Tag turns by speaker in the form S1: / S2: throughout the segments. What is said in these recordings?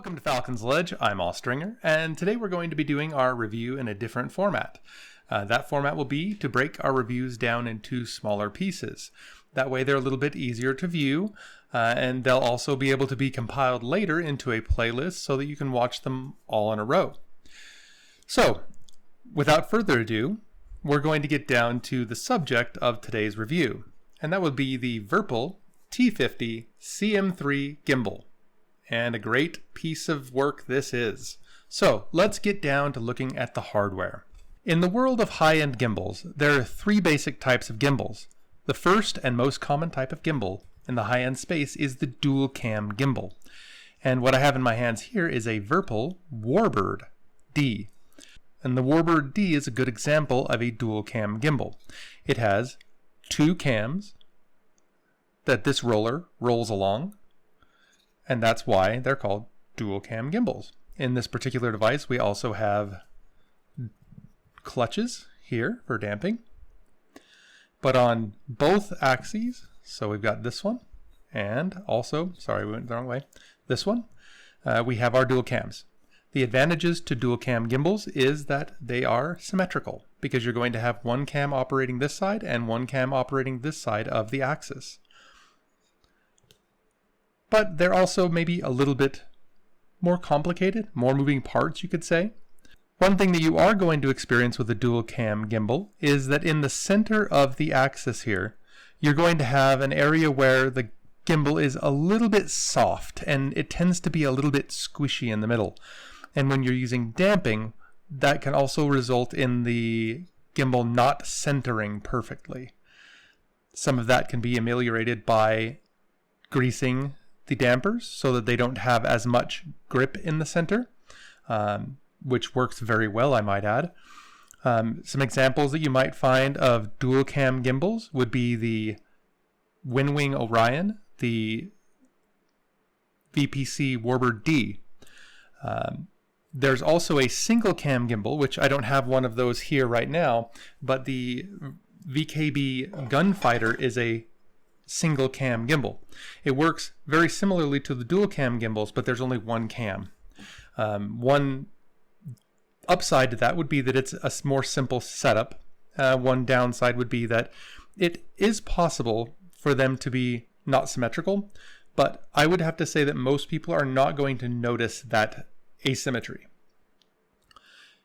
S1: Welcome to Falcons Ledge. I'm Allstringer, and today we're going to be doing our review in a different format. That format will be to break our reviews down into smaller pieces. That way they're a little bit easier to view, and they'll also be able to be compiled later into a playlist so that you can watch them all in a row. So, without further ado, we're going to get down to the subject of today's review, and that would be the Virpil T50 CM3 Gimbal. And a great piece of work this is. So let's get down to looking at the hardware. In the world of high-end gimbals, there are three basic types of gimbals. The first and most common type of gimbal in the high-end space is the dual cam gimbal. And what I have in my hands here is a Virpil WarBRD-D. And the WarBRD-D is a good example of a dual cam gimbal. It has two cams that this roller rolls along, and that's why they're called dual cam gimbals. In this particular device, we also have clutches here for damping. But on both axes, so we've got this one, and also, sorry, we went the wrong way, this one, we have our dual cams. The advantages to dual cam gimbals is that they are symmetrical, because you're going to have one cam operating this side and one cam operating this side of the axis. But they're also maybe a little bit more complicated, more moving parts, you could say. One thing that you are going to experience with a dual cam gimbal is that in the center of the axis here, you're going to have an area where the gimbal is a little bit soft, and it tends to be a little bit squishy in the middle. And when you're using damping, that can also result in the gimbal not centering perfectly. Some of that can be ameliorated by greasing the dampers so that they don't have as much grip in the center, which works very well, I might add. Some examples that you might find of dual cam gimbals would be the Winwing Orion, the VPC WarBRD-D. There's also a single cam gimbal, which I don't have one of those here right now, but the VKB Gunfighter is a single cam gimbal. It works very similarly to the dual cam gimbals, but there's only one cam. One upside to that would be that it's a more simple setup. One downside would be that it is possible for them to be not symmetrical, but I would have to say that most people are not going to notice that asymmetry.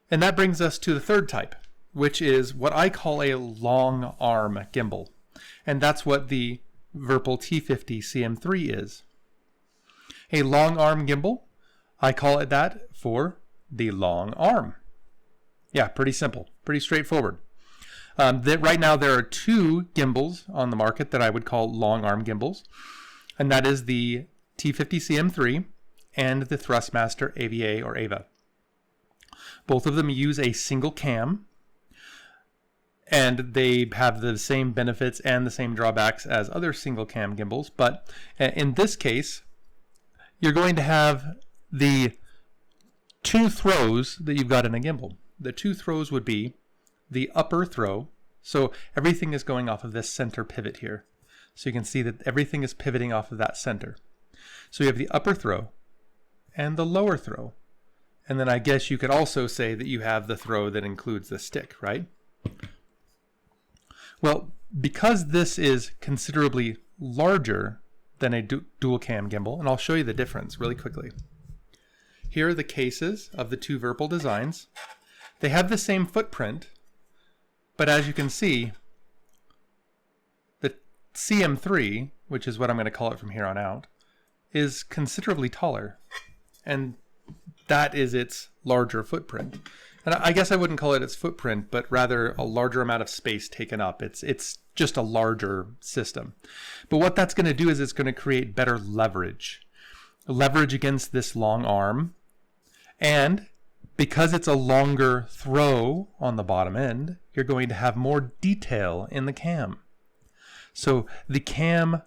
S1: And that brings us to the third type, which is what I call a long arm gimbal. And that's what the Virpil T50CM3 is. A long arm gimbal, I call it that for the long arm. Yeah, pretty simple, pretty straightforward. Right now there are two gimbals on the market that I would call long arm gimbals, and that is the T50CM3 and the Thrustmaster AVA or AVA. Both of them use a single cam, and they have the same benefits and the same drawbacks as other single cam gimbals. But in this case, you're going to have the two throws that you've got in a gimbal. The two throws would be the upper throw. So everything is going off of this center pivot here. So you can see that everything is pivoting off of that center. So you have the upper throw and the lower throw. And then I guess you could also say that you have the throw that includes the stick, right? Well, because this is considerably larger than a dual cam gimbal, and I'll show you the difference really quickly. Here are the cases of the two Virpil designs. They have the same footprint, but as you can see, the CM3, which is what I'm going to call it from here on out, is considerably taller, and that is its larger footprint. And I guess I wouldn't call it its footprint, but rather a larger amount of space taken up. It's just a larger system. But what that's going to do is it's going to create better leverage against this long arm. And because it's a longer throw on the bottom end, you're going to have more detail in the cam. So the cam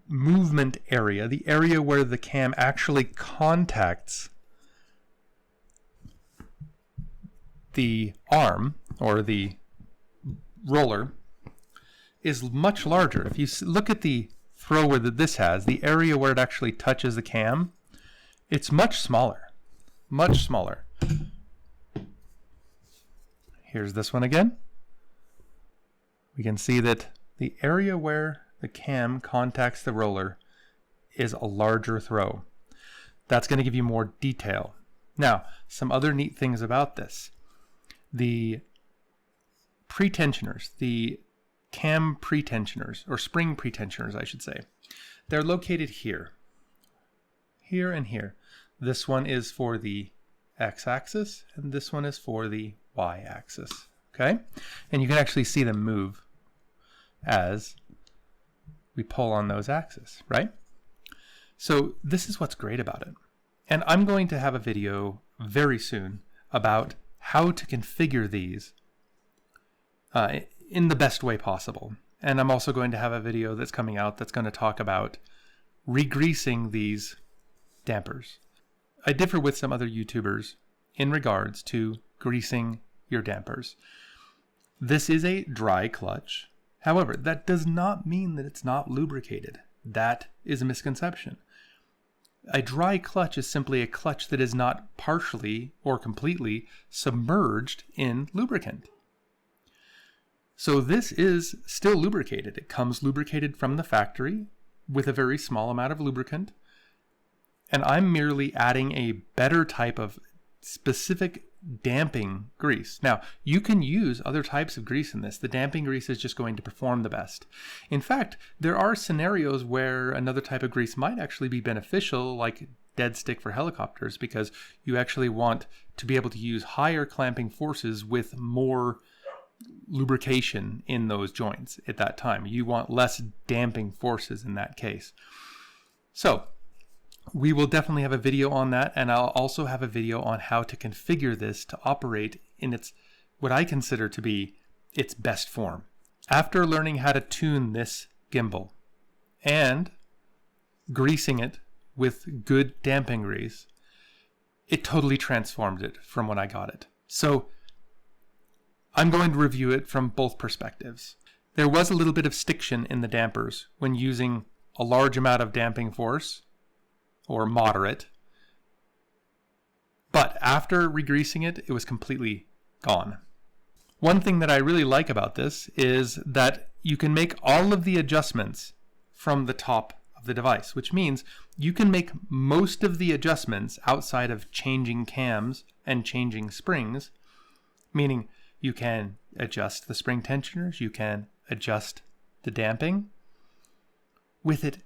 S1: movement area, the area where the cam actually contacts the arm or the roller, is much larger. If you look at the throw where this has, the area where it actually touches the cam It's much smaller. Much smaller. Here's this one again. We can see that the area where the cam contacts the roller is a larger throw. That's going to give you more detail. Now, some other neat things about this. The pretensioners, the cam pretensioners, or spring pretensioners, I should say, they're located here. Here and here. This one is for the x-axis, and this one is for the y-axis. Okay? And you can actually see them move as we pull on those axes, right? So this is what's great about it. And I'm going to have a video very soon about how to configure these in the best way possible. And I'm also going to have a video that's coming out that's going to talk about re-greasing these dampers. I differ with some other YouTubers in regards to greasing your dampers. This is a dry clutch. However, that does not mean that it's not lubricated. That is a misconception. A dry clutch is simply a clutch that is not partially or completely submerged in lubricant. So this is still lubricated. It comes lubricated from the factory with a very small amount of lubricant. And I'm merely adding a better type of specific damping grease. Now, you can use other types of grease in this. The damping grease is just going to perform the best. In fact, there are scenarios where another type of grease might actually be beneficial, like dead stick for helicopters, because you actually want to be able to use higher clamping forces with more lubrication in those joints at that time. You want less damping forces in that case. So, we will definitely have a video on that, and I'll also have a video on how to configure this to operate in its, what I consider to be its best form. After learning how to tune this gimbal and greasing it with good damping grease, it totally transformed it from when I got it. So I'm going to review it from both perspectives. There was a little bit of stiction in the dampers when using a large amount of damping force, or moderate, but after re-greasing it, it was completely gone. One thing that I really like about this is that you can make all of the adjustments from the top of the device, which means you can make most of the adjustments outside of changing cams and changing springs, meaning you can adjust the spring tensioners, you can adjust the damping with it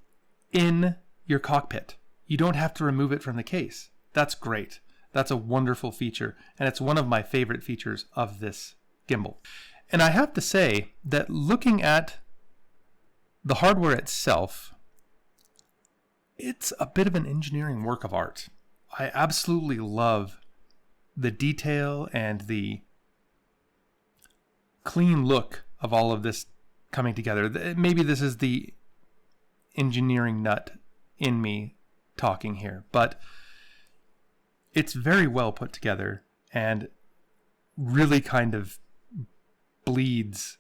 S1: in your cockpit. You don't have to remove it from the case. That's great. That's a wonderful feature, and it's one of my favorite features of this gimbal. And I have to say that looking at the hardware itself, it's a bit of an engineering work of art. I absolutely love the detail and the clean look of all of this coming together. Maybe this is the engineering nut in me talking here, but it's very well put together and really kind of bleeds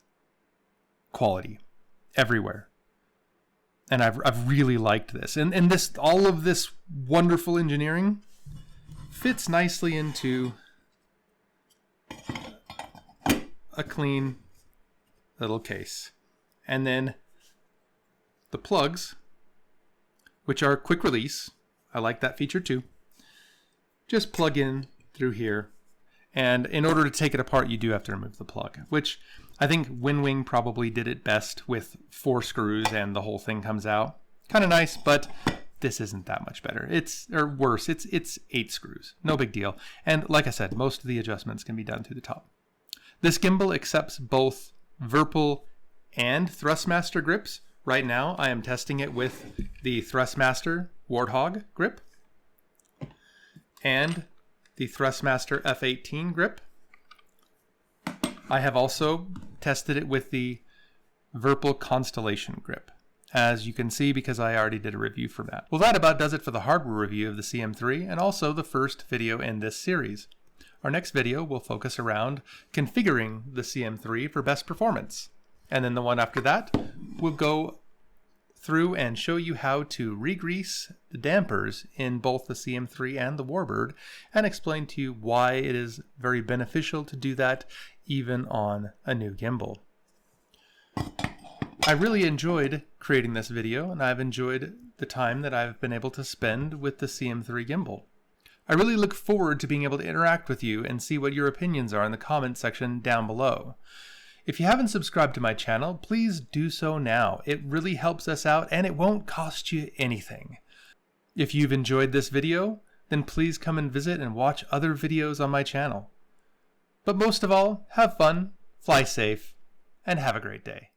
S1: quality everywhere. And I've really liked this. And this, all of this wonderful engineering fits nicely into a clean little case. And then the plugs, which are quick release. I like that feature too. Just plug in through here. And in order to take it apart, you do have to remove the plug, which I think Winwing probably did it best with 4 screws and the whole thing comes out. Kind of nice, but this isn't that much better. Or worse, it's 8 screws. No big deal. And like I said, most of the adjustments can be done through the top. This gimbal accepts both Virpil and Thrustmaster grips. Right now, I am testing it with the Thrustmaster Warthog grip and the Thrustmaster F18 grip. I have also tested it with the Virpil Constellation grip, as you can see because I already did a review for that. Well, that about does it for the hardware review of the CM3 and also the first video in this series. Our next video will focus around configuring the CM3 for best performance. And then the one after that, we'll go through and show you how to re-grease the dampers in both the CM3 and the WarBRD, and explain to you why it is very beneficial to do that even on a new gimbal. I really enjoyed creating this video, and I've enjoyed the time that I've been able to spend with the CM3 gimbal. I really look forward to being able to interact with you and see what your opinions are in the comment section down below. If you haven't subscribed to my channel, please do so now. It really helps us out and it won't cost you anything. If you've enjoyed this video, then please come and visit and watch other videos on my channel. But most of all, have fun, fly safe, and have a great day.